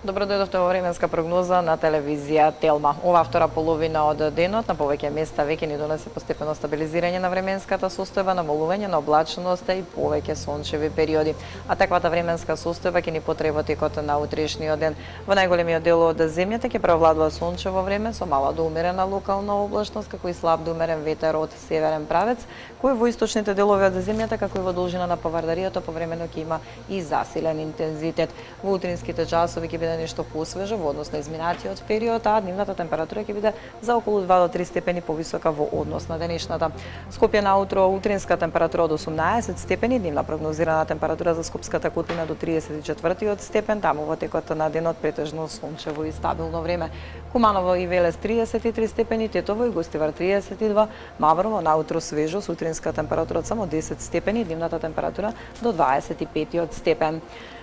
Добро дојдовте во временска прогноза на телевизија Телма. Оваа втора половина од денот на повеќе места веќе ни донесе постепено стабилизирање на временската состојба, намалување на облачноста и повеќе сончеви периоди. А таквата временска состојба ќе ни потреба текот на утрешниот ден. Во најголемиот дел од земјата ќе преовладува сончево време со мала до умерена локална облачност, како и слаб до умерен ветер од северен правец, кој во источните делови од земјата, како и во должина на поврдарието, повремено ќе има и засилен интензитет. Во утринските часови ќе биде нешто посвежо во однос на изминатиот период, а дневната температура ќе биде за околу 2 до 3 степени повисока во однос на денешната. Скопје наутро утринска температура од 18 степени, дневна прогнозирана температура за Скопската котлина до 34 степен, таму во текот на денот претежно сончево и стабилно време. Куманово и Велес 33 степени, Тетово и Гостивар 32, Маврово наутро свежо со утринска температура од само 10 степени, дневната температура до 25 степен.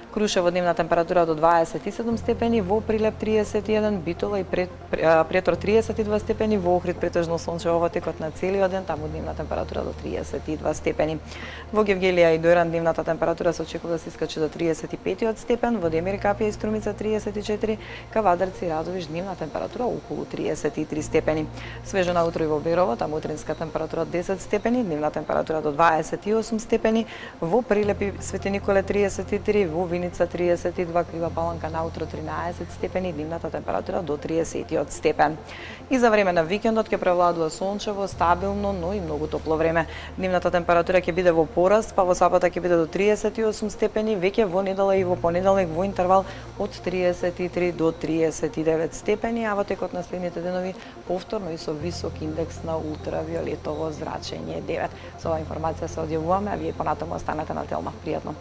Крушево дневна температура до 27 степени, во Прилеп 31, Битола и Претор 32 степени, во Охрид претежно сончево во текот на целиот ден, таму дневна температура до 32 степени. Во Гевгелија и Дојран дневната температура се очекува да се искачи до 35 степен, во Демир, Капија и Струмица 34, Кавадарци и Радовиш дневна температура околу 33 степени. Свежо наутро и во Берово, таму утринска температура 10 степени, дневна температура до 28 степени, во Прилеп и Свети Николе 33, во Виница 32, Крива Паланка наутро 13 степени, дневната температура до 30 степен. И за време на викендот ќе превладува сончево, стабилно, но и многу топло време. Дневната температура ќе биде во пораст, па во сабота ќе биде до 38 степени, веќе во недела и во понеделник во интервал од 33 до 39 степени, а во текот на следните денови повторно и со висок индекс на ултравиолетово зрачење 9. Со оваа информација се одјавуваме, а вие понатаму останете на Телма. Пријатно.